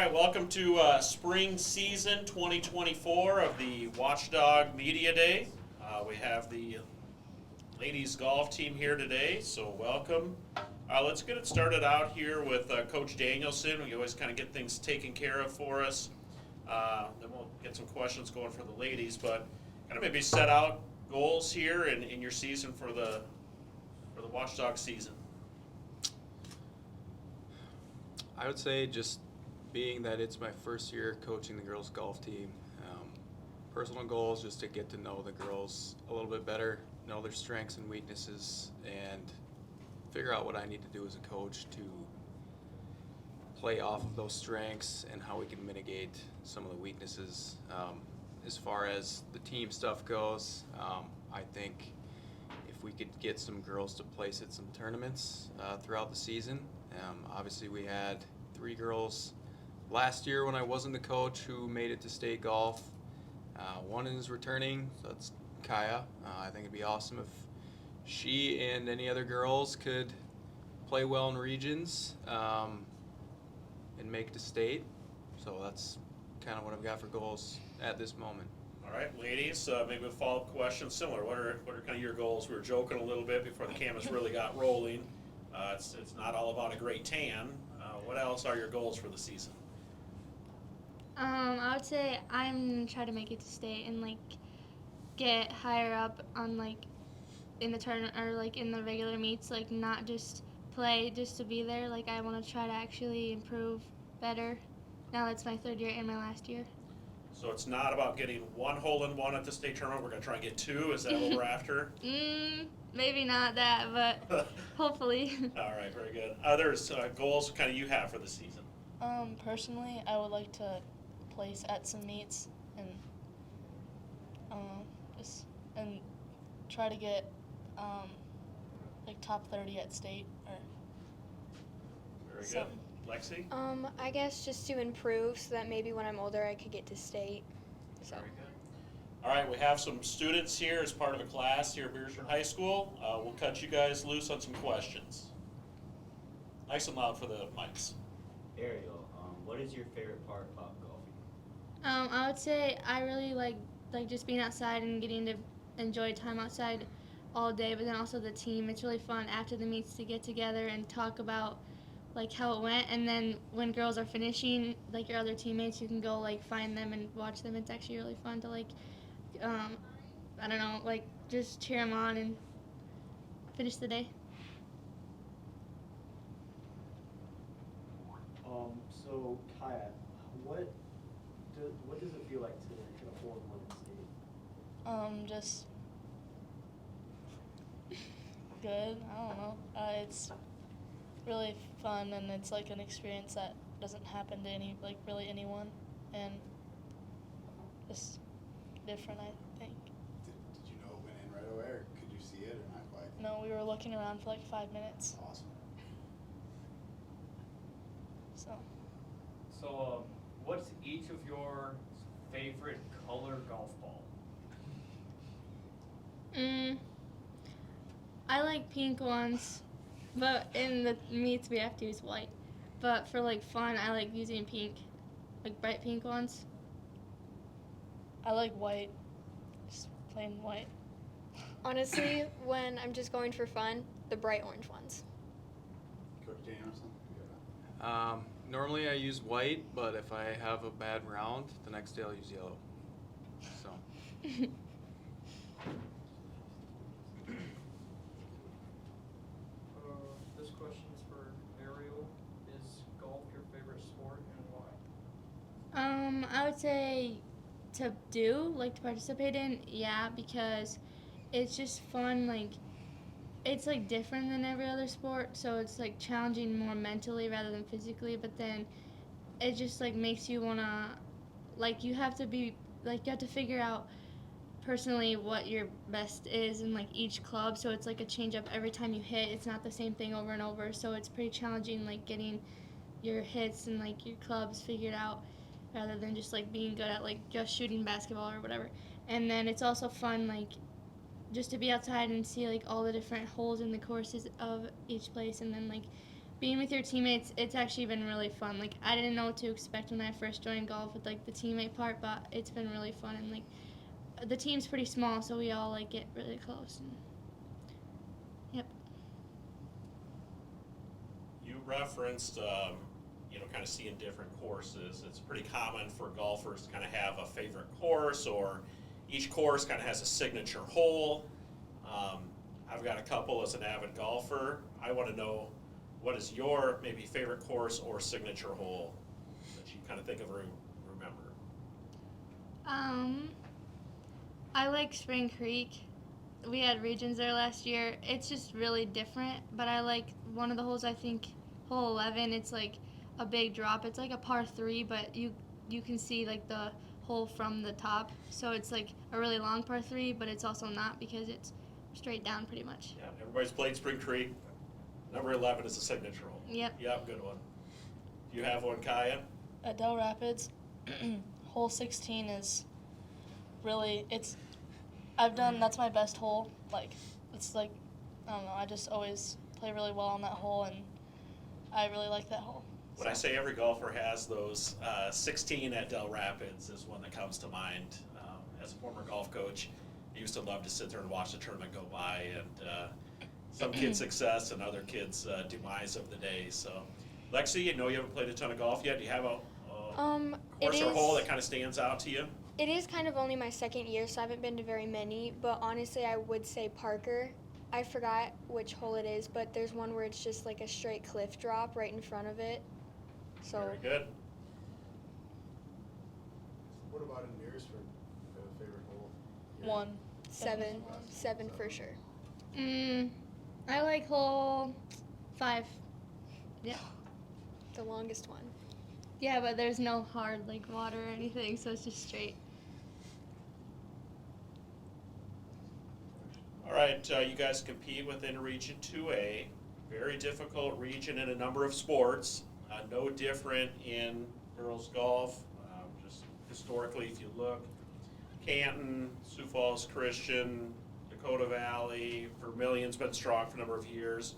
right, welcome to spring season 2024 of the Watchdog Media Day. We have the ladies golf team here today, so welcome. Let's get it started out here with Coach Danielson. We always kind of get things taken care of for us. Then we'll get some questions going for the ladies, but kind of maybe set out goals here in your season for the Watchdog season. I would say just being that it's my first year coaching the girls golf team, personal goals just to get to know the girls a little bit better, know their strengths and weaknesses, and figure out what I need to do as a coach to play off of those strengths and how we can mitigate some of the weaknesses. As far as the team stuff goes, I think if we could get some girls to place at some tournaments throughout the season. Obviously we had 3 girls last year when I wasn't the coach who made it to state golf. One is returning, so that's Kaya. I think it'd be awesome if she and any other girls could play well in regions and make it to state. So that's kind of what I've got for goals at this moment. All right, ladies, maybe a follow-up question similar. What are kind of your goals? We were joking a little bit before the cameras really got rolling. It's not all about a great tan. What else are your goals for the season? I would say I'm gonna try to make it to state and get higher up on in the tournament or in the regular meets, not just play just to be there. I want to try to actually improve better. Now that's my 3rd year and my last year. So it's not about getting 1 hole-in-1 at the state tournament. We're going to try and get 2. Is that what we're after? Maybe not that, but hopefully. All right, very good. Others, goals kind of you have for the season? Personally, I would like to place at some meets and and try to get top 30 at state or very something. Good. Lexi? I guess just to improve so that maybe when I'm older I could get to state. So. Very good. All right, we have some students here as part of a class here at Beresford High School. We'll cut you guys loose on some questions. Nice and loud for the mics. Ariel, what is your favorite part about golfing? I would say I really like just being outside and getting to enjoy time outside all day, but then also the team. It's really fun after the meets to get together and talk about how it went, and then when girls are finishing, your other teammates, you can go find them and watch them. It's actually really fun to I don't know, just cheer them on and finish the day. So Kaya, what does it feel like to hit a hole-in-one in state? Just good. I don't know. It's really fun, and it's an experience that doesn't happen to really anyone, and just different, I think. Did you know it went in right away, or could you see it, or not quite? No, we were looking around for 5 minutes. Awesome. So, what's each of your favorite color golf ball? I like pink ones, but in the meets we have to use white. But for fun, I like using pink, bright pink ones. I like white, just plain white. Honestly, when I'm just going for fun, the bright orange ones. Coach Danielson? Normally I use white, but if I have a bad round, the next day I'll use yellow. So. This question is for Ariel. Is golf your favorite sport and why? I would say to to participate in, yeah, because it's just fun, it's different than every other sport, so it's challenging more mentally rather than physically, but then it just makes you wanna, you have to be, you have to figure out personally what your best is in each club, so it's a change up every time you hit. It's not the same thing over and over, so it's pretty challenging getting your hits and your clubs figured out rather than just being good at just shooting basketball or whatever. And then it's also fun just to be outside and see all the different holes in the courses of each place, and then being with your teammates, it's actually been really fun. Like, I didn't know what to expect when I first joined golf with, like, the teammate part, but it's been really fun. And, like, the team's pretty small, so we all, like, get really close. And, yep. You referenced, kind of seeing different courses. It's pretty common for golfers to kind of have a favorite course, or each course kind of has a signature hole. I've got a couple as an avid golfer. I want to know, what is your maybe favorite course or signature hole that you kind of think of or remember? I like Spring Creek. We had regions there last year. It's just really different, but I like one of the holes, I think, hole 11. It's like a big drop. It's like a par 3, but you can see like the hole from the top. So it's like a really long par 3, but it's also not because it's straight down pretty much. Yeah, everybody's played Spring Creek. Number 11 is a signature hole. Yep. Yep, good one. Do you have one, Kaya? At Del Rapids, hole 16 is really, that's my best hole. Like, it's like, I don't know, I just always play really well on that hole, and I really like that hole. When I say every golfer has those, 16 at Del Rapids is one that comes to mind. As a former golf coach, I used to love to sit there and watch the tournament go by, and some kids' success and other kids' demise of the day. So, Lexi, I know you haven't played a ton of golf yet. Do you have a course or hole that kind of stands out to you? It is kind of only my second year, so I haven't been to very many, but honestly I would say Parker. I forgot which hole it is, but there's one where it's just like a straight cliff drop right in front of it. So Very good. What about in Beresford? Favorite hole? One. seven for sure. I like hole 5. Yeah. The longest one. Yeah, but there's no hard like water or anything, so it's just straight. All right, you guys compete within Region 2A. Very difficult region in a number of sports. No different in girls golf. Just historically, if you look, Canton, Sioux Falls Christian, Dakota Valley, Vermilion's been strong for a number of years.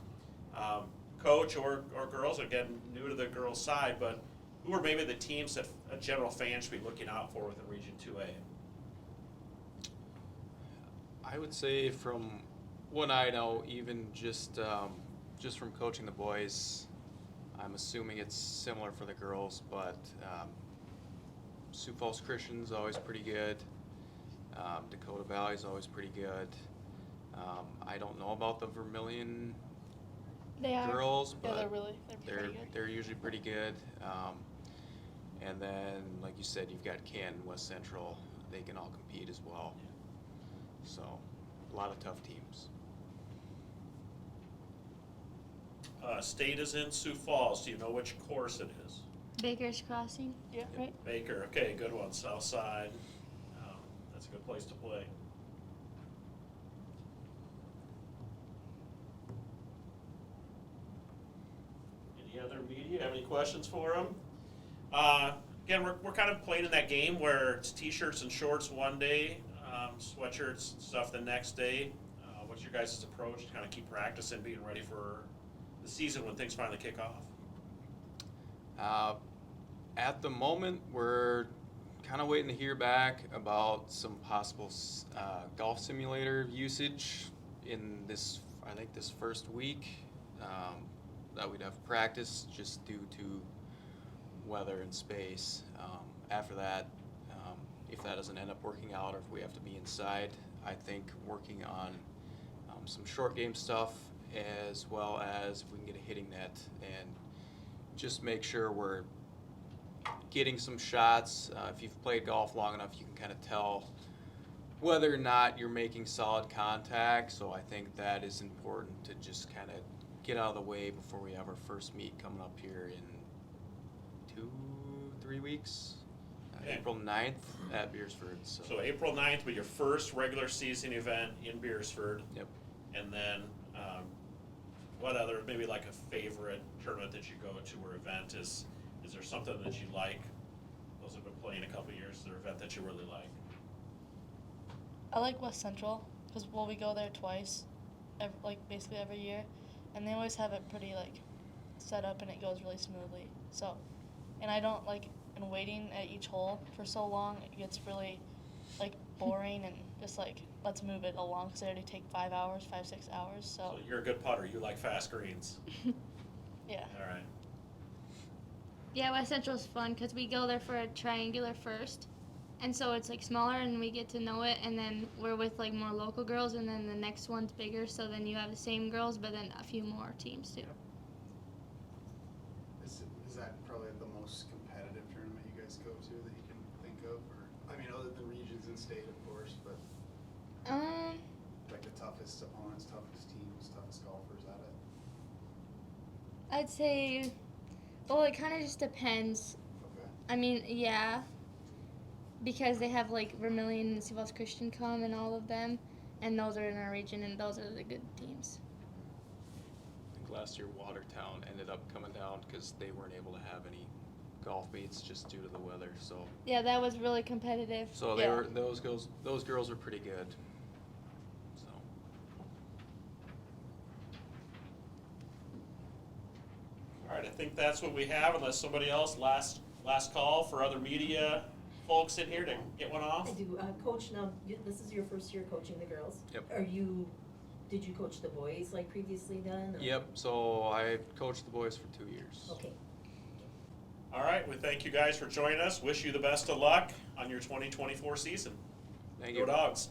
Coach or girls, again, new to the girls' side, but who are maybe the teams that a general fan should be looking out for within Region 2A? I would say from what I know, even just from coaching the boys, I'm assuming it's similar for the girls, but Sioux Falls Christian's always pretty good. Dakota Valley's always pretty good. I don't know about the Vermilion They are. girls, Yeah, but they're pretty good. they're usually pretty good. And then, like you said, you've got Canton, West Central. They can all compete as well. So, a lot of tough teams. State is in Sioux Falls. Do you know which course it is? Baker's Crossing. Yeah. Right. Baker. Okay, good one. South side. That's a good place to play. Any other media? Have any questions for them? Again, we're kind of playing in that game where it's t-shirts and shorts one day, sweatshirts and stuff the next day. What's your guys' approach to kind of keep practicing, being ready for the season when things finally kick off? At the moment, we're kind of waiting to hear back about some possible golf simulator usage in this first week, that we'd have practice just due to weather and space. After that, if that doesn't end up working out or if we have to be inside, I think working on some short game stuff as well as if we can get a hitting net and just make sure we're getting some shots. If you've played golf long enough, you can kind of tell whether or not you're making solid contact. So I think that is important to just kind of get out of the way before we have our first meet coming up here in 2-3 weeks. Okay. April 9th at Beresford. So April 9th will be your first regular season event in Beresford. Yep. And then what other, maybe like a favorite tournament that you go to or event is there something that you like? Those have been playing a couple of years. Is there an event that you really like? I like West Central because we go there twice, basically every year, and they always have it pretty set up and it goes really smoothly. So, and I don't like, and waiting at each hole for so long, it gets really like boring and just like, let's move it along because they already take 5 hours, 6 hours. So you're a good putter. You like fast greens. Yeah. All right. Yeah, West Central's fun because we go there for a triangular first, and so it's like smaller and we get to know it, and then we're with like more local girls, and then the next one's bigger, so then you have the same girls, but then a few more teams too. Is that probably the most competitive tournament you guys go to that you can think of? Or, I mean, other than regions and state, of course, but like the toughest opponents, toughest teams, toughest golfers at it? I'd say, well, it kind of just depends. Okay. I mean, yeah, because they have like Vermilion and Sioux Falls Christian come and all of them, and those are in our region, and those are the good teams. I think last year Watertown ended up coming down because they weren't able to have any golf meets just due to the weather. So Yeah, that was really competitive. so they were those girls are pretty good. So All right, I think that's what we have, unless somebody else, last call for other media folks in here to get one off. I do. Coach, now, this is your first year coaching the girls. Yep. Did you coach the boys like previously then? Or? yep. So I coached the boys for 2 years. Okay. All right, we thank you guys for joining us. Wish you the best of luck on your 2024 season. Thank Go you. Dogs.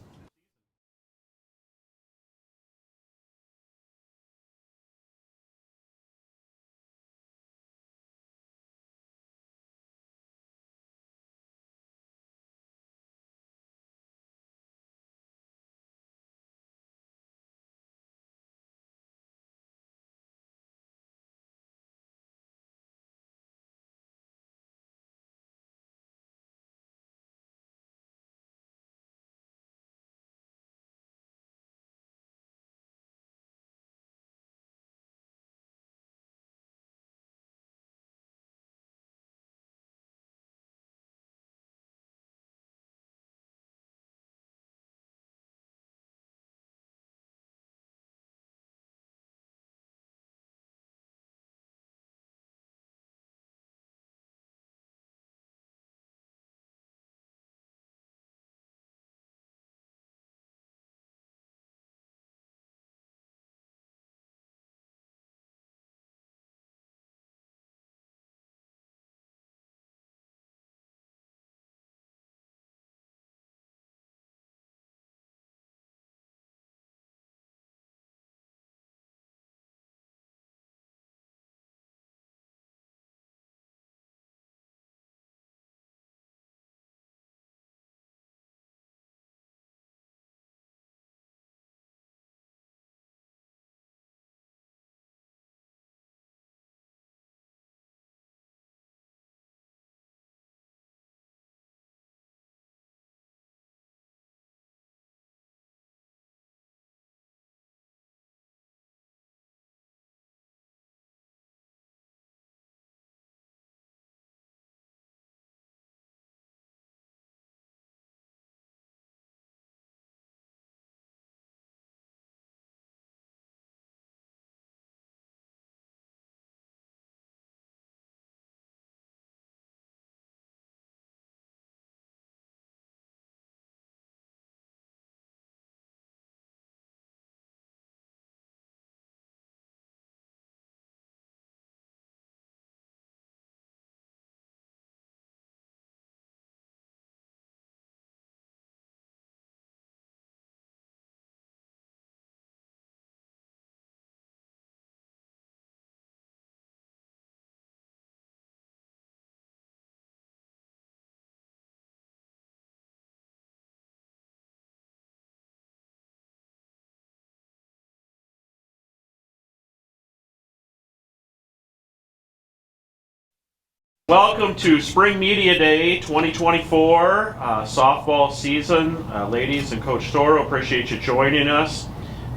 Welcome to Spring Media Day 2024 softball season. Ladies and Coach Toro, appreciate you joining us.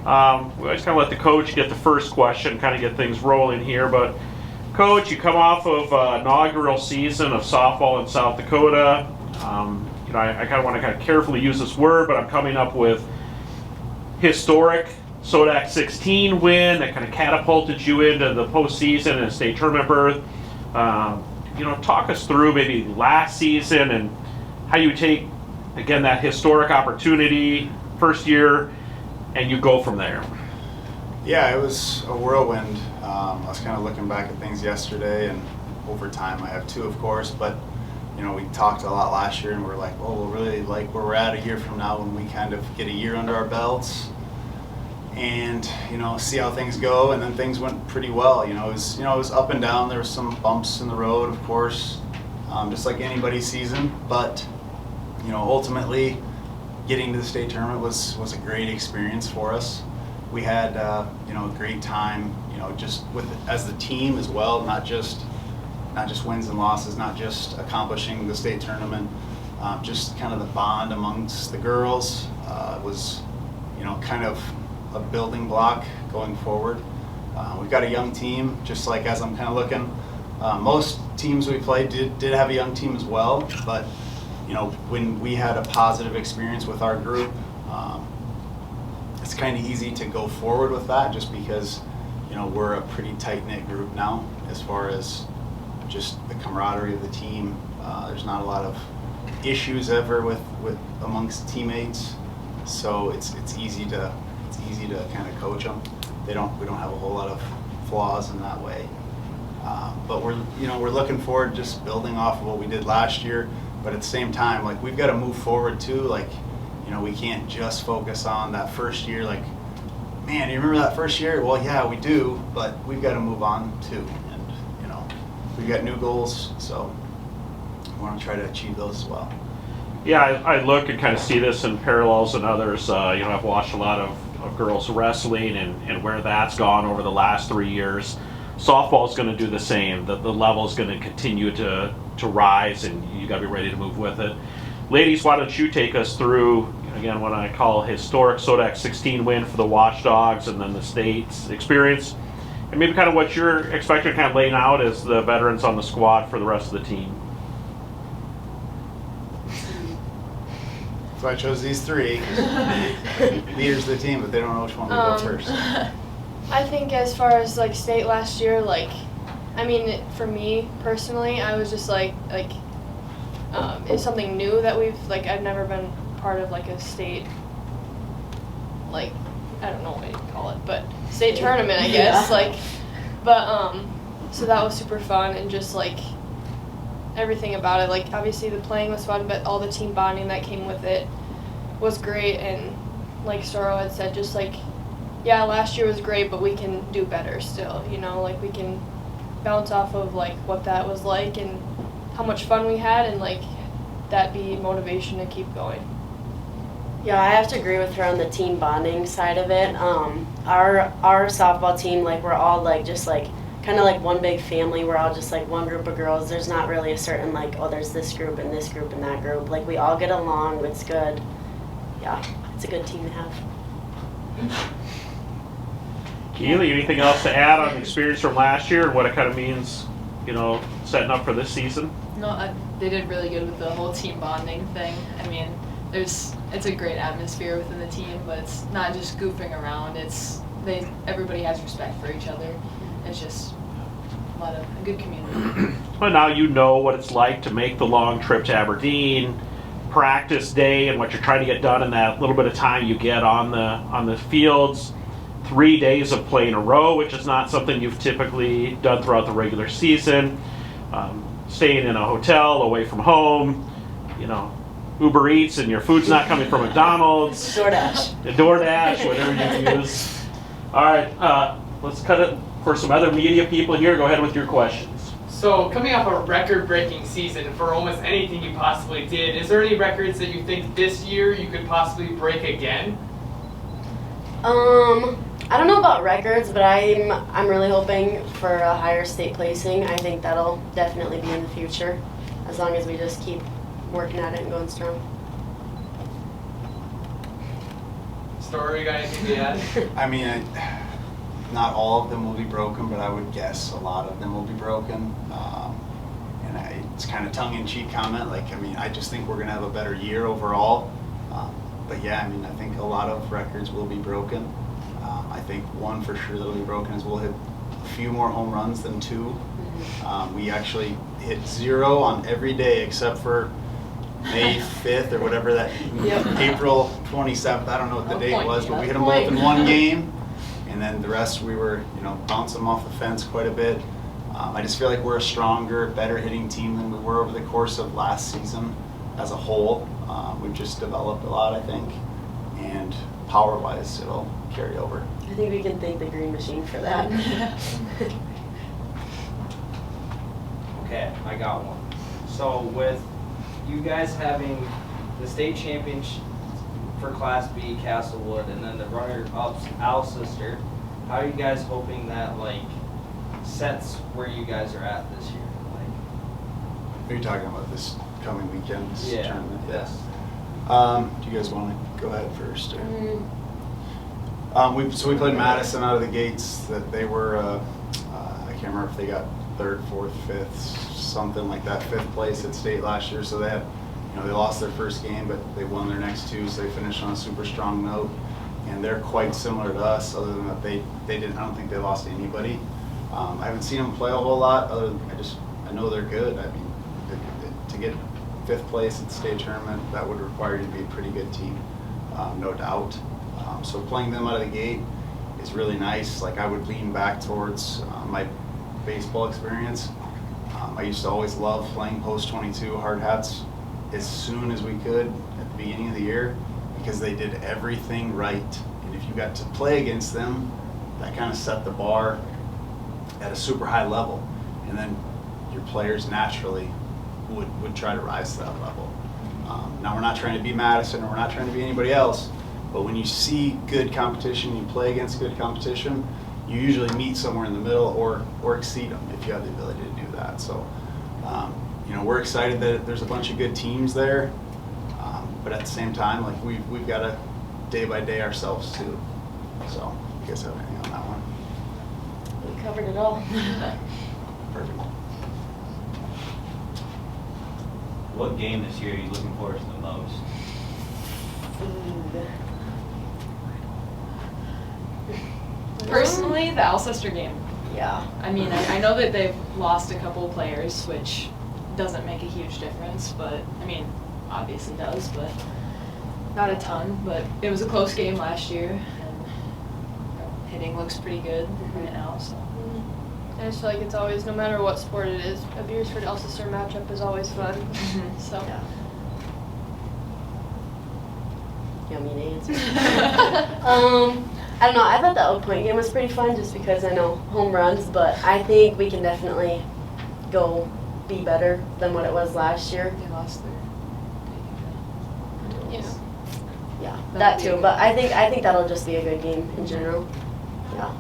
We always kind of let the coach get the first question, kind of get things rolling here. But Coach, you come off of inaugural season of softball in South Dakota. I kind of want to carefully use this word, but I'm coming up with historic Sodak 16 win that kind of catapulted you into the postseason and a state tournament berth. Talk us through maybe last season and how you take, again, that historic opportunity, first year, and you go from there. Yeah, it was a whirlwind. I was kind of looking back at things yesterday, and over time, I have two, of course, but we talked a lot last year, and we're like, well, we'll really like where we're at a year from now when we kind of get a year under our belts and, see how things go. And then things went pretty well. It was up and down. There were some bumps in the road, of course, just like anybody's season. But, ultimately, getting to the state tournament was a great experience for us. We had, a great time, just as the team as well, not just wins and losses, not just accomplishing the state tournament, just kind of the bond amongst the girls was, kind of a building block going forward. We've got a young team, just like as I'm kind of looking. Most teams we played did have a young team as well, but when we had a positive experience with our group, it's kind of easy to go forward with that just because we're a pretty tight-knit group now as far as just the camaraderie of the team. There's not a lot of issues ever with amongst teammates, so it's easy to kind of coach them. We don't have a whole lot of flaws in that way, but we're looking forward to just building off of what we did last year. But at the same time, like, we've got to move forward too. Like, we can't just focus on that first year. Like, man, you remember that first year? Well, yeah, we do, but we've got to move on too. And we've got new goals, so we want to try to achieve those as well. Yeah, I look and kind of see this in parallels and others. I've watched a lot of girls wrestling and where that's gone over the last 3 years. Softball is going to do the same. The level is going to continue to rise, and you got to be ready to move with it. Ladies, why don't you take us through, again, what I call historic Sodak 16 win for the Watchdogs and then the state's experience, and maybe kind of what you're expecting to kind of laying out as the veterans on the squad for the rest of the team. So I chose these three leaders of the team, but they don't know which one to go first. I think as far as like state last year, for me personally, I was just it's something new that I've never been part of like a state, I don't know what you call it, but state tournament, I guess. Yeah. So that was super fun, and just everything about it. Obviously the playing was fun, but all the team bonding that came with it was great. And like Soro had said, just yeah, last year was great, but we can do better still. We can bounce off of what that was like and how much fun we had, and that be motivation to keep going. Yeah, I have to agree with her on the team bonding side of it. Our softball team, we're all just kind of one big family. We're all just one group of girls. There's not really a certain oh, there's this group and this group and that group. We all get along. It's good. Yeah, it's a good team to have. Keely, anything else to add on the experience from last year and what it kind of means, setting up for this season? No, they did really good with the whole team bonding thing. I mean, it's a great atmosphere within the team, but it's not just goofing around. Everybody has respect for each other. It's just a good community. Well, now you know what it's like to make the long trip to Aberdeen, practice day, and what you're trying to get done in that little bit of time you get on the fields. 3 days of play in a row, which is not something you've typically done throughout the regular season. Staying in a hotel away from home, Uber Eats, and your food's not coming from McDonald's. DoorDash, whatever you use. All right, let's cut it for some other media people here. Go ahead with your questions. So, coming off a record-breaking season for almost anything you possibly did, is there any records that you think this year you could possibly break again? I don't know about records, but I'm really hoping for a higher state placing. I think that'll definitely be in the future, as long as we just keep working at it and going strong. Story, you got anything to add? I mean, not all of them will be broken, but I would guess a lot of them will be broken. It's kind of tongue-in-cheek comment. I just think we're going to have a better year overall. But yeah, I think a lot of records will be broken. think one for sure that'll be broken is we'll hit a few more home runs than 2. We actually hit 0 on every day except for May 5th or whatever that, April 27th, I don't know what the date was, but we hit them both in one game. And then the rest we were, bouncing them off the fence quite a bit. I just feel like we're a stronger, better hitting team than we were over the course of last season as a whole. We've just developed a lot, I think, and power-wise, it'll carry over. I think we can thank the Green Machine for that. Okay, I got one. So with you guys having the state championship for Class B, Castlewood, and then the runner-ups, Alcester, how are you guys hoping that sets where you guys are at this year? Are you talking about this coming weekend's Yeah. tournament? Yes. Do you guys want to go ahead first? Or? We played Madison out of the gates. That they were, I can't remember if they got 3rd, 4th, 5th, something like that, 5th place at state last year. So they had, they lost their first game, but they won their next 2, so they finished on a super strong note. And they're quite similar to us, other than that they didn't. I don't think they lost to anybody. I haven't seen them play a whole lot. Other than I know they're good. I mean, to get 5th place at the state tournament, that would require you to be a pretty good team, no doubt. So playing them out of the gate is really nice. I would lean back towards my baseball experience. I used to always love playing post 22 hard hats as soon as we could at the beginning of the year, because they did everything right. And if you got to play against them, that kind of set the bar at a super high level. And then your players naturally would try to rise to that level. Now we're not trying to be Madison, or we're not trying to be anybody else, but when you see good competition, you play against good competition, you usually meet somewhere in the middle or exceed them if you have the ability to do that. So, we're excited that there's a bunch of good teams there, but at the same time, we've got to day by day ourselves too. So, you guys have anything on that one? We covered it all. Perfect. What game this year are you looking forward to the most? Personally, the Alcester game. Yeah. I mean, I know that they've lost a couple of players, which doesn't make a huge difference, but, I mean, obviously does, but not a ton. But it was a close game last year, and hitting looks pretty good right now, so. I just feel like it's always, no matter what sport it is, a Beresford-Alcester matchup is always fun. So. Yeah. You want me to answer? I don't know. I thought the Oak Point game was pretty fun just because I know home runs, but I think we can definitely go be better than what it was last year. They lost their. Yeah, that too. But I think that'll just be a good game in general. Yeah.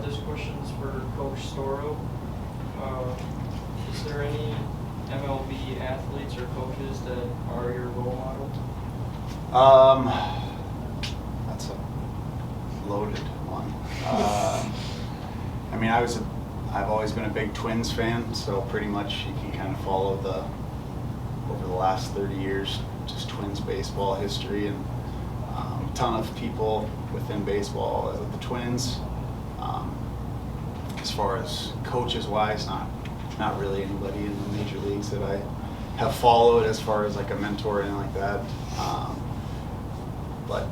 This question is for Coach Storo. Is there any MLB athletes or coaches that are your role model? That's a loaded one. I mean, I've always been a big Twins fan, so pretty much you can kind of follow over the last 30 years, just Twins baseball history, and a ton of people within baseball, the Twins. As far as coaches-wise, not really anybody in the major leagues that I have followed as far as like a mentor or anything like that. But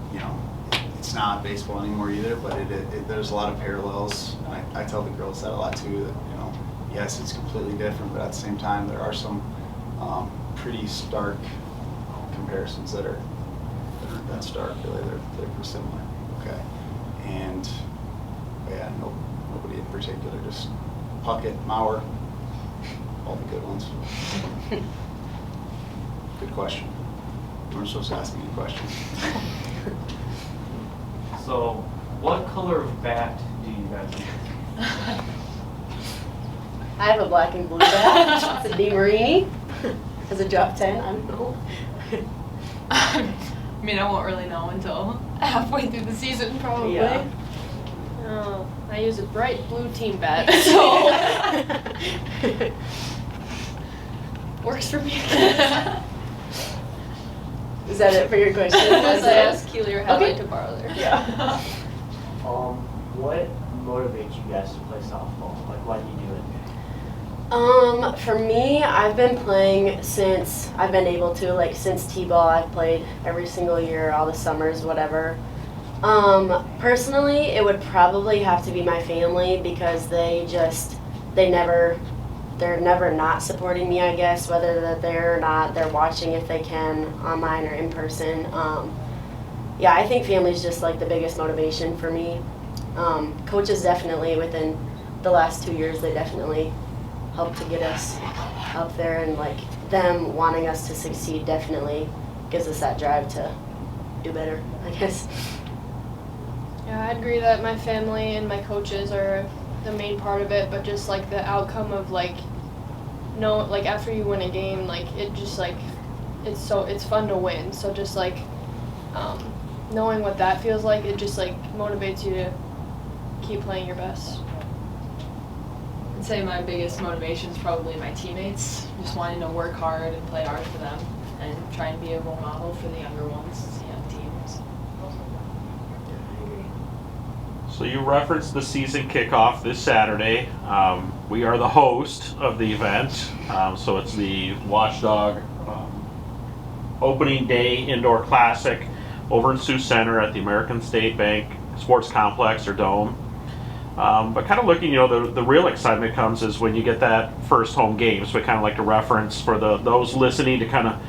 it's not baseball anymore either. But there's a lot of parallels, and I tell the girls that a lot too. That yes, it's completely different, but at the same time, there are some pretty stark comparisons that aren't that stark. Really, they're pretty similar. Okay, and yeah, nobody in particular, just Puckett, Mauer, all the good ones. Good question. You weren't supposed to ask me any questions. So, what color of bat do you guys use? I have a black and blue bat. It's a DeMarini. As a drop 10, I don't know. I mean, I won't really know until halfway through the season, probably. Yeah. Oh, I use a bright blue team bat, so works for me. Is that it for your question? Unless I ask Keely or Hadley Okay. to borrow theirs. Yeah. What motivates you guys to play softball? Like, why do you do it? For me, I've been playing since I've been able to, like since T-ball. I've played every single year, all the summers, whatever. Personally, it would probably have to be my family because they're never not supporting me, I guess, whether that they're or not, they're watching if they can, online or in person. Yeah, I think family's just like the biggest motivation for me. Coaches definitely, within the last 2 years, they definitely helped to get us up there, and like them wanting us to succeed definitely gives us that drive to do better, I guess. Yeah, I'd agree that my family and my coaches are the main part of it, but just like the outcome of like after you win a game, like it just like it's fun to win. So just like knowing what that feels like, it just like motivates you to keep playing your best. I'd say my biggest motivation is probably my teammates, just wanting to work hard and play hard for them and try and be a role model for the younger ones, young teams. So you referenced the season kickoff this Saturday. We are the host of the event, so it's the Watchdog opening day indoor classic over in Sioux Center at the American State Bank Sports Complex or Dome. But kind of looking, the real excitement comes is when you get that first home game. So we kind of like to reference for those listening to kind of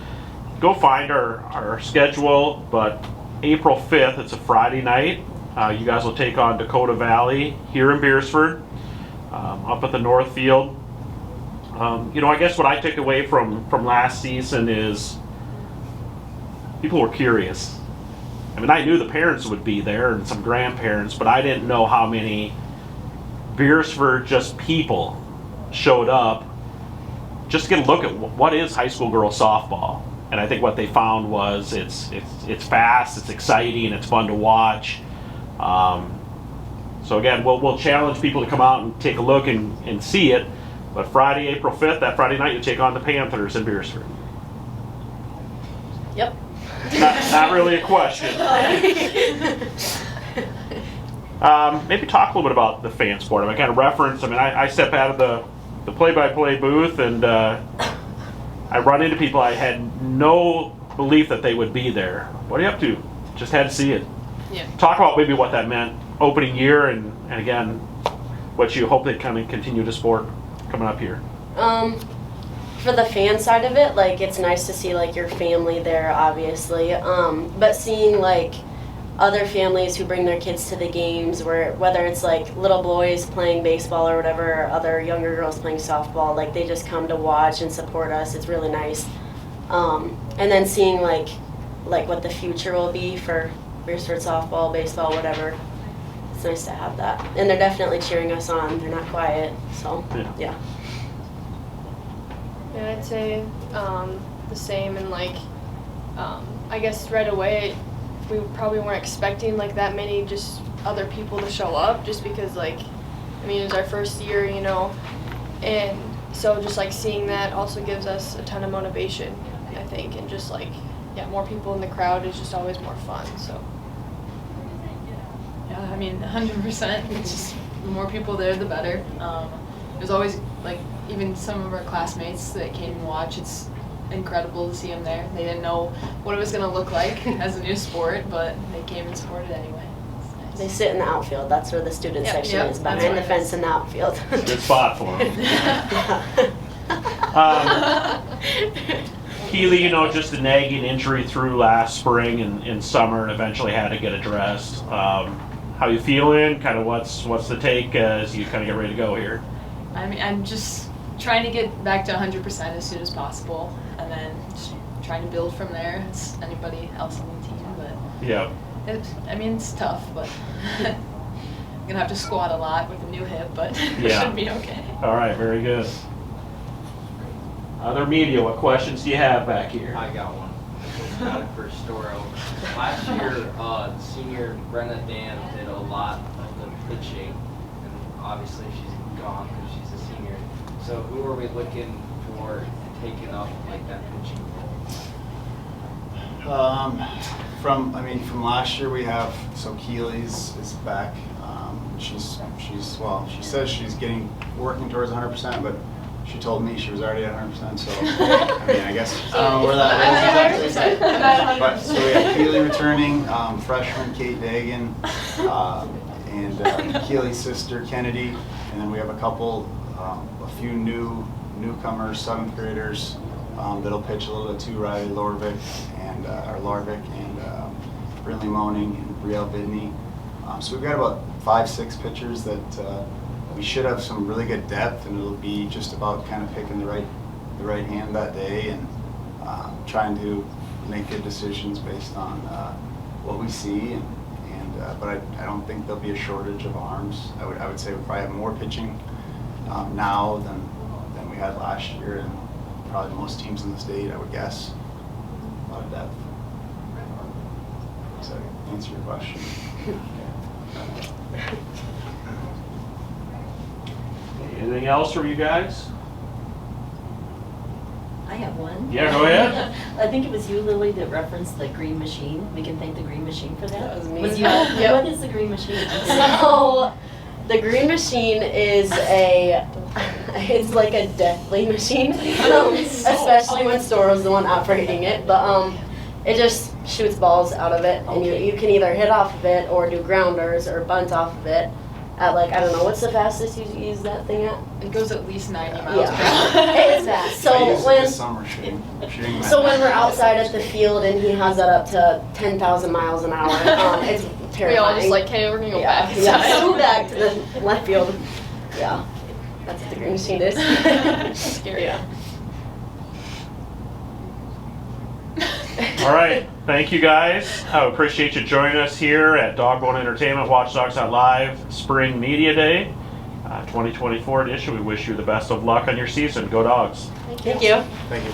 go find our schedule. But April 5th, it's a Friday night. You guys will take on Dakota Valley here in Beresford, up at the North Field. I guess what I took away from last season is people were curious. I mean, I knew the parents would be there and some grandparents, but I didn't know how many Beresford just people showed up just to get a look at what is high school girls softball. And I think what they found was it's fast, it's exciting, it's fun to watch. So again, we'll challenge people to come out and take a look and see it. But Friday, April 5th, that Friday night, you take on the Panthers in Beresford. Yep. Not really a question. Maybe talk a little bit about the fan sport. I kind of reference, I step out of the play-by-play booth and I run into people I had no belief that they would be there. What are you up to? Just had to see it. Yeah. Talk about maybe what that meant opening year and again, what you hope they kind of continue to support coming up here. For the fan side of it, like it's nice to see like your family there, obviously. But seeing like other families who bring their kids to the games, whether it's like little boys playing baseball or whatever, or other younger girls playing softball, like they just come to watch and support us. It's really nice. And then seeing like what the future will be for Beresford softball, baseball, whatever. It's nice to have that. And they're definitely cheering us on. They're not quiet, so yeah. Yeah, I'd say the same, and like I guess right away we probably weren't expecting like that many just other people to show up, just because like it was our first year, and so just like seeing that also gives us a ton of motivation, I think, and just like more people in the crowd is just always more fun. So Yeah, 100%. It's just the more people there, the better. There's always like even some of our classmates that came and watch. It's incredible to see them there. They didn't know what it was going to look like as a new sport, but they came and supported anyway. Nice. They sit in the outfield. That's where the student section is, behind the fence in the outfield. Good spot for them. Keely, just a nagging injury through last spring and summer, and eventually had to get addressed. How you feeling? Kind of what's the take as you kind of get ready to go here? I'm just trying to get back to 100% as soon as possible, and then just trying to build from there. It's anybody else on the team, but it's tough, but I'm gonna have to squat a lot with a new hip, but it should be okay. All right, very good. Other media, what questions do you have back here? I got one. Got it for Storo. Last year, senior Brenna Dan did a lot of the pitching, and obviously she's gone because she's a senior. So who are we looking for taking up like that pitching role? From last year we have, so Keely's is back. She says she's working towards 100%, but she told me she was already at 100%, so, I guess, I don't know where that is exactly. But, so we have Keely returning, freshman Kate Dagan, and Keely's sister Kennedy, and then we have a few newcomers, 7th graders, that'll pitch a little bit too, Riley Lorvik and Brinley Moaning and Brielle Bidney. So we've got about 5-6 pitchers that we should have some really good depth, and it'll be just about kind of picking the right hand that day and trying to make good decisions based on what we see. But I don't think there'll be a shortage of arms. I would say we probably have more pitching now than we had last year, and probably most teams in the state, I would guess. A lot of depth. Does that answer your question? Anything else from you guys? I have one. Yeah, go ahead. I think it was you, Lily, that referenced the green machine. We can thank the green machine for that. That was me. Was you? Yep. What is the green machine? So, the green machine is it's like a deathly machine, especially when Storo's the one operating it. But it just shoots balls out of it, and you can either hit off of it or do grounders or bunt off of it at, like, I don't know, what's the fastest you use that thing at? It goes at least 90 miles Yeah. per hour. It's fast. So I used it when this summer shooting so when we're outside at the field and he has that up to 10,000 miles an hour, it's terrifying. We all just like, hey, we're gonna go back inside. Yeah, go back to the left field. Yeah, that's what the green machine is. Scary. Yeah. All right, thank you guys. I appreciate you joining us here at Dogbone Entertainment Watchdogs Live Spring Media Day 2024 edition. We wish you the best of luck on your season. Go Dogs. Thank you. Thank you.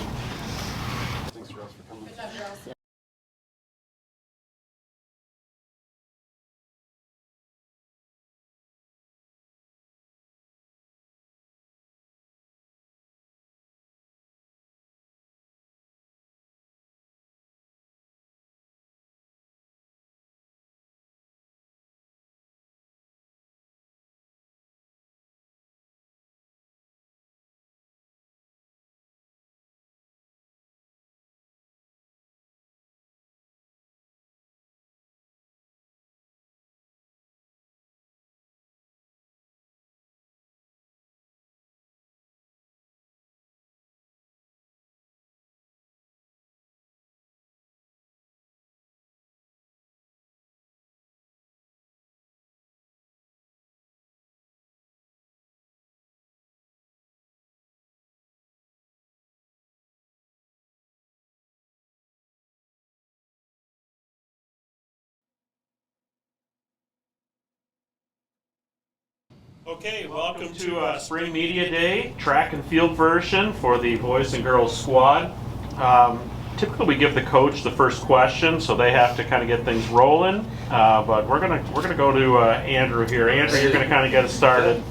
Okay, welcome to Spring Media Day, track and field version for the boys and girls squad. Typically we give the coach the first question, so they have to kind of get things rolling. But we're gonna go to Andrew here. Andrew, you're gonna kind of get us started.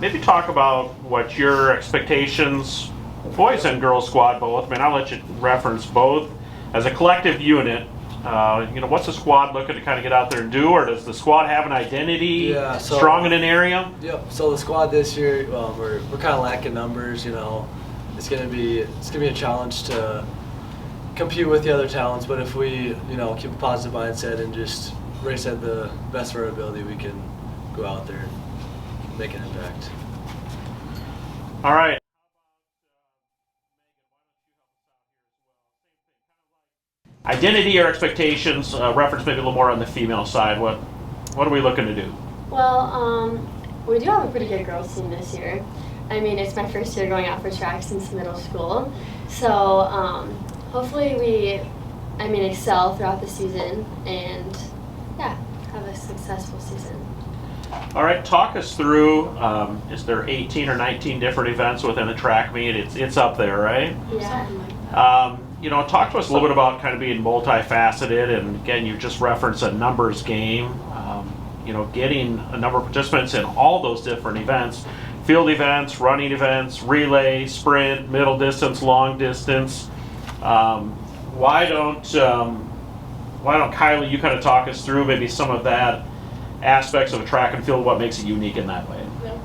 Maybe talk about what your expectations, boys and girls squad both. I mean, I'll let you reference both as a collective unit. What's the squad looking to kind of get out there and do, or does the squad have an identity strong in an area? Yep. So the squad this year, we're kind of lacking numbers. It's gonna be a challenge to compete with the other talents. But if we, keep a positive mindset and just race at the best of our ability, we can go out there and make an impact. All right. Identity or expectations, reference maybe a little more on the female side. What are we looking to do? Well, we do have a pretty good girls team this year. I mean, it's my first year going out for track since middle school. So hopefully we, excel throughout the season and, yeah, have a successful season. All right, talk us through, is there 18 or 19 different events within the track meet? It's up there, right? Yeah. Talk to us a little bit about kind of being multifaceted, and again, you just referenced a numbers game. Getting a number of participants in all those different events, field events, running events, relay, sprint, middle distance, long distance. why don't Kylie, you kind of talk us through maybe some of that aspects of a track and field, what makes it unique in that way? Yeah.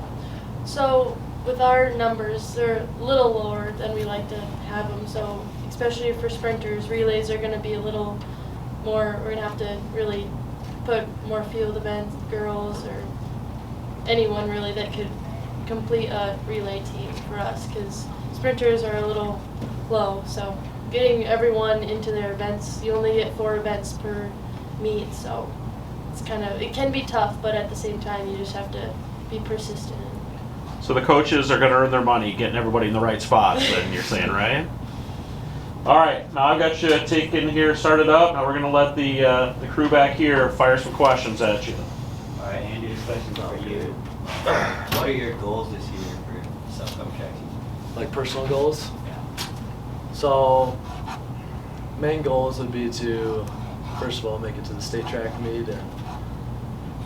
So with our numbers, they're a little lower than we like to have them. So especially for sprinters, relays are going to be a little more. We're going to have to really put more field event girls or anyone really that could complete a relay team for us, because sprinters are a little low. So getting everyone into their events, you only get 4 events per meet, so it's it can be tough, but at the same time you just have to be persistent. So the coaches are going to earn their money getting everybody in the right spots, then you're saying, right? All right, now I've got you taken here, started up. Now we're going to let the crew back here fire some questions at you. All right, Andy, this question's for you. What are your goals this year for self-coach track team? Like personal goals? Yeah. So, main goals would be to, first of all, make it to the state track meet and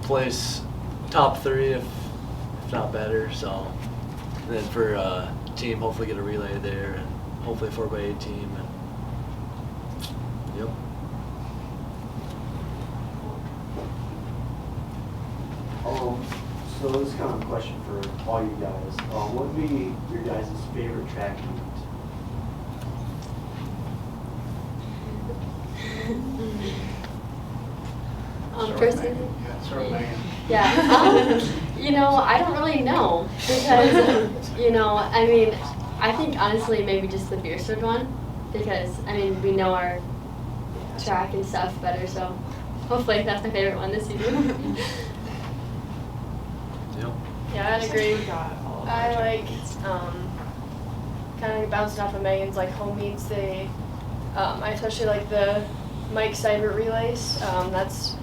place top 3 if not better. So, and then for team, hopefully get a relay there and hopefully a 4x8 team. And, yep. So this is kind of a question for all you guys. What would be your guys' favorite track meet? Personally, Yeah, start with Megan. yeah. You know, I don't really know because, you know, I mean, I think honestly maybe just the Beresford one, because I mean we know our track and stuff better, so hopefully that's my favorite one this season. Yeah, I'd agree. I like kind of bouncing off of Megan's like home meets. I especially like the Mike Seibert relays. That's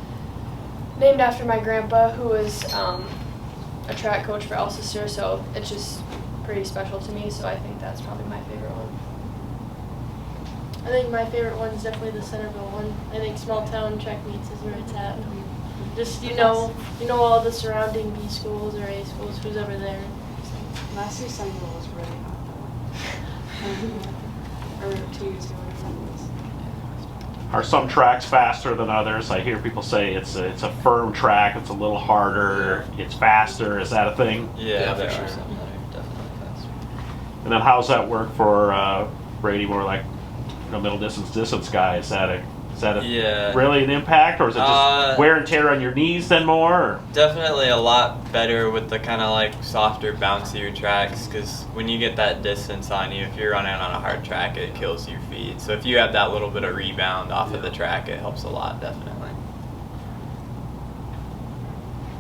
named after my grandpa, who was a track coach for Alcester, so it's just pretty special to me. So I think that's probably my favorite one. I think my favorite one is definitely the Centerville one. I think small town track meets is where it's at. Just you know all the surrounding B schools or A schools, who's over there. Last year Centerville was really hot though. Or 2 years ago, whatever it was. Are some tracks faster than others? I hear people say it's a firm track, it's a little harder, it's faster. Is that a thing? Yeah, for sure. Definitely faster. And then how's that work for Brady? More like middle distance guy. Is that Yeah. really an impact, or is it just wear and tear on your knees then more? Or? Definitely a lot better with the kind of like softer, bouncier tracks, because when you get that distance on you, if you're running on a hard track, it kills your feet. So if you have that little bit of rebound off of the track, it helps a lot, definitely.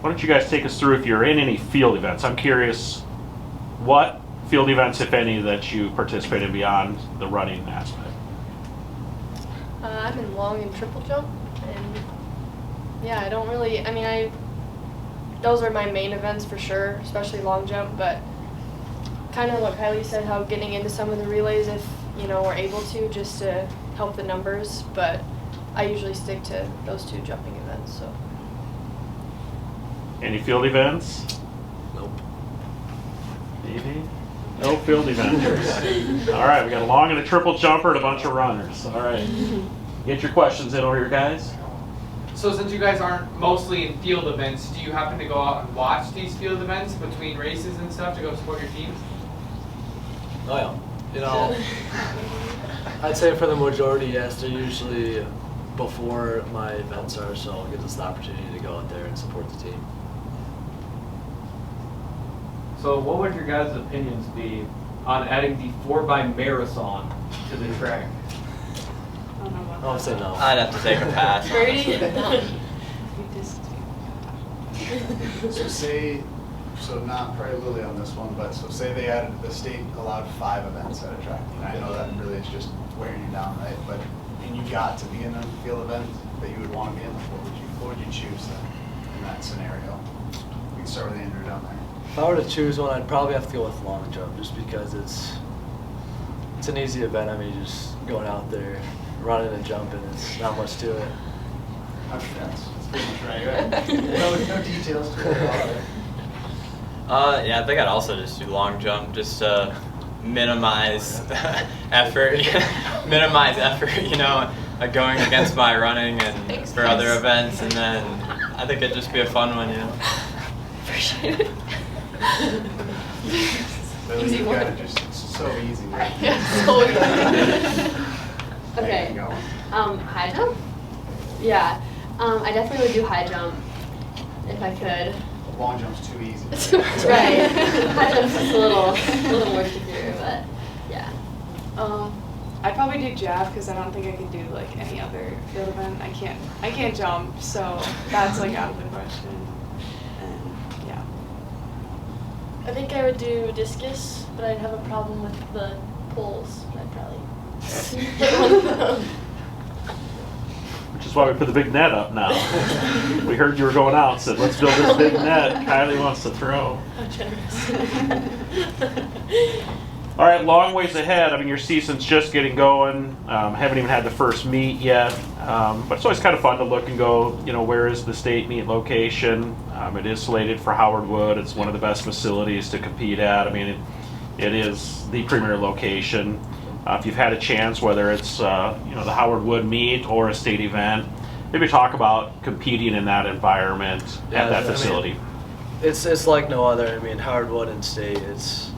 Why don't you guys take us through if you're in any field events? I'm curious what field events, if any, that you participate in beyond the running aspect. I'm in long and triple jump, and yeah, I don't really. I mean, those are my main events for sure, especially long jump. But kind of what Kylie said, how getting into some of the relays, if we're able to, just to help the numbers. But I usually stick to those 2 jumping events. So. Any field events? Nope. Maybe. No field events. All right, we got a long and a triple jumper and a bunch of runners. All right. Get your questions in over here, guys. So since you guys aren't mostly in field events, do you happen to go out and watch these field events between races and stuff to go support your teams? Oh yeah. I'd say for the majority, yes. They're usually before my events are, so it gives us the opportunity to go out there and support the team. So what would your guys' opinions be on adding the 4x marathon to the track? I would say no. I'd have to take a pass. Brady? So not probably Lily on this one, but so say they added, the state allowed 5 events at a track. And I know that really is just wearing you down, right? But and you got to be in a field event that you would want to be in, what would you choose then in that scenario? We can start with Andrew down there. If I were to choose one, I'd probably have to go with long jump, just because it's an easy event. I mean, just going out there, running and jumping, it's not much to it. That's pretty much right? No details to it at all, right? Yeah, I think I'd also just do long jump, just minimize effort, you know, going against my running and for other events, and then I think it'd just be a fun one, you know. Appreciate it. Easy Easy one. one. It's so easy. Right? Yeah, so easy. Okay. High jump? Yeah. I definitely would do high jump if I could. Long jump's too easy. Right. High jump's just a little more trickier, but yeah. I'd probably do jab because I don't think I could do like any other field event. I can't jump, so that's like out of the question. And yeah. I think I would do discus, but I'd have a problem with the poles. I'd probably hit one of them. Which is why we put the big net up now. We heard you were going out, said, let's build this big net. Kylie wants to throw. How generous. All right, long ways ahead. I mean, your season's just getting going. Haven't even had the first meet yet. But it's always kind of fun to look and go, you know, where is the state meet location? It is slated for Howard Wood. It's one of the best facilities to compete at. I mean, it is the premier location. If you've had a chance, whether it's you know, the Howard Wood meet or a state event, maybe talk about competing in that environment at that facility. It's like no other. I mean, Howard Wood and state. It's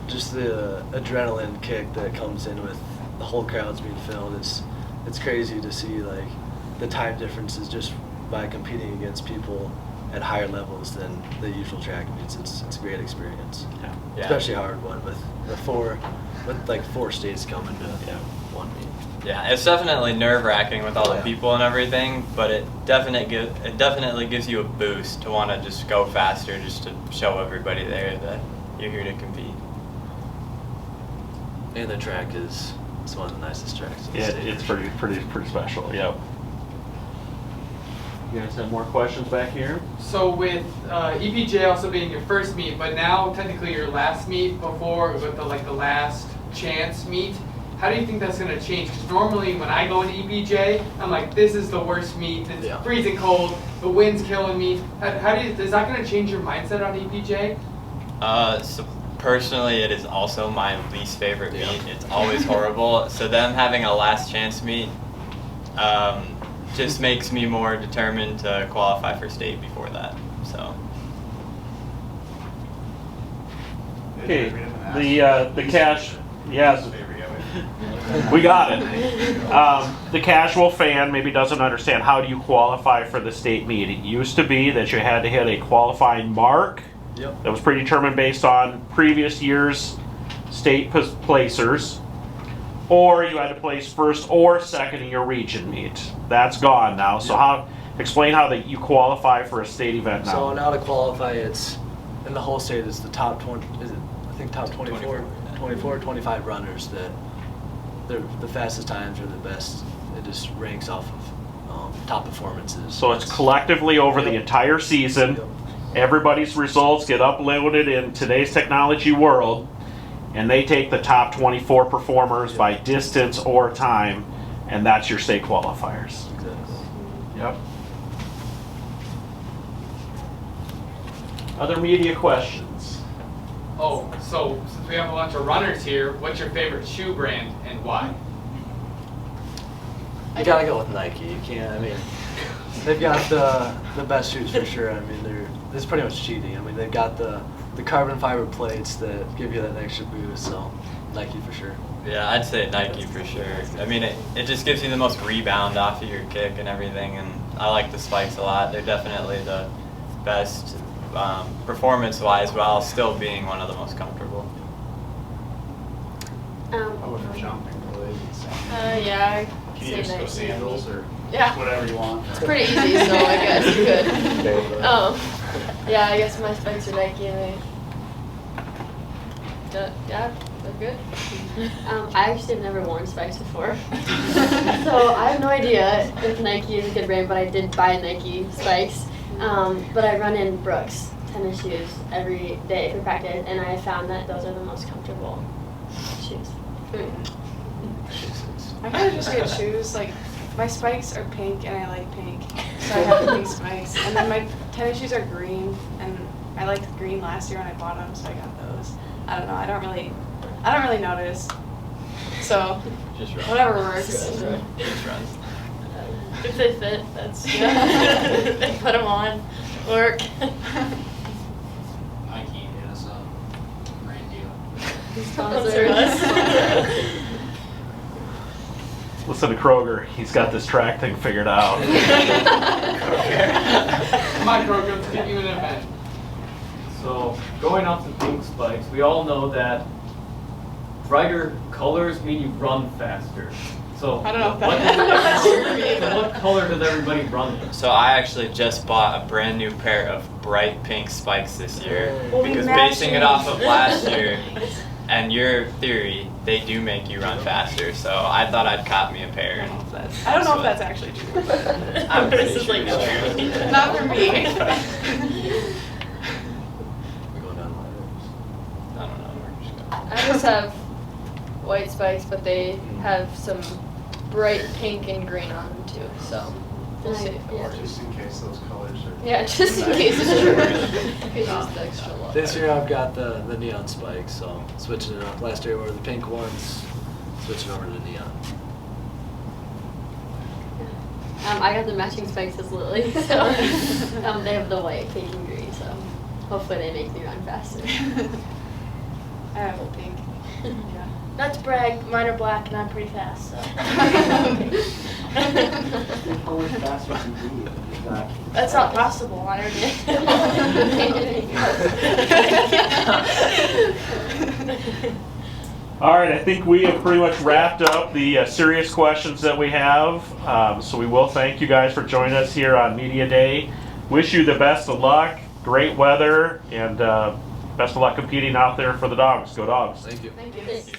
just the adrenaline kick that comes in with the whole crowd's being filled. It's crazy to see like the time differences just by competing against people at higher levels than the usual track meets. It's a great experience. Yeah. Especially Howard Wood with like four states coming to one meet. Yeah, it's definitely nerve-wracking with all the people and everything, but it definitely gives you a boost to want to just go faster, just to show everybody there that you're here to compete. And the track is one of the nicest tracks in the state. It's pretty special. Yep. You guys have more questions back here? So with EPJ also being your first meet, but now technically your last meet before with the last chance meet, how do you think that's going to change? Because normally when I go into EPJ, I'm like, this is the worst meet. It's freezing cold. The wind's killing me. Is that going to change your mindset on EPJ? So personally, it is also my least favorite meet. It's always horrible. So them having a last chance meet just makes me more determined to qualify for state before that. So. Okay, the cash, yes. We got it. The casual fan maybe doesn't understand, how do you qualify for the state meet? It used to be that you had to hit a qualifying mark. Yep. That was predetermined based on previous year's state placers, or you had to place first or second in your region meet. That's gone now. So explain how you qualify for a state event now. So now to qualify, it's in the whole state. It's the top 20. Is it? I think top 24, 25 runners that they're the fastest times or the best. It just ranks off of top performances. So it's collectively over the entire season. Everybody's results get uploaded in today's technology world, and they take the top 24 performers by distance or time, and that's your state qualifiers. Exactly. Yep. Other media questions? Oh, so since we have a bunch of runners here, what's your favorite shoe brand and why? You gotta go with Nike. You can't. I mean, they've got the best shoes for sure. I mean, it's pretty much cheating. I mean, they've got the carbon fiber plates that give you that extra boost. So Nike for sure. Yeah, I'd say Nike for sure. I mean, it just gives you the most rebound off of your kick and everything, and I like the spikes a lot. They're definitely the best performance-wise, while still being one of the most comfortable. How about for jumping? Yeah, Can you just go sandals or yeah, whatever you want? It's pretty easy, so I guess you could. Yeah, I guess my spikes are Nike and yeah, they're good. I actually have never worn spikes before. So I have no idea if Nike is a good brand, but I did buy Nike spikes. But I run in Brooks tennis shoes every day for practice, and I found that those are the most comfortable shoes. I kind of just get shoes, like, my spikes are pink and I like pink, so I have the pink spikes. And then my tennis shoes are green, and I liked green last year when I bought them, so I got those. I don't know. I don't really notice. So Just run. whatever works. Just run. If they fit, that's good. They put them on, work. Nike hit us up. Brand deal. Sponsor us. Listen to Kroger. He's got this track thing figured out. Come on, Kroger, let's get you an event. So, going off the pink spikes, we all know that brighter colors mean you run faster. So, I don't know if what, that's true. so what color does everybody run in? So I actually just bought a brand new pair of bright pink spikes this year Well, we because match basing it. it off of last year and your theory, they do make you run faster. So I thought I'd cop me a pair. And I don't know if that's actually true. I'm pretty This is sure like it's true. Not for me. We go down I don't know. We're just gonna- I just have white spikes, but they have some bright pink and green on them too. So we'll see if it works. Just in case those colors are. Yeah, just in case it's true. Could use the extra luck. This year I've got the neon spikes, so switching it up. Last year were the pink ones, switching over to neon. I got the matching spikes as Lily, so they have the white, pink, and green. So hopefully they make me run faster. I have a pink. Yeah. Not to brag, mine are black and I'm pretty fast, so. How much faster can you be? Exactly. That's not possible, I already. All right, I think we have pretty much wrapped up the serious questions that we have. So we will thank you guys for joining us here on Media Day. Wish you the best of luck, great weather, and best of luck competing out there for the Dogs. Go Dogs. Thank you. Thank you.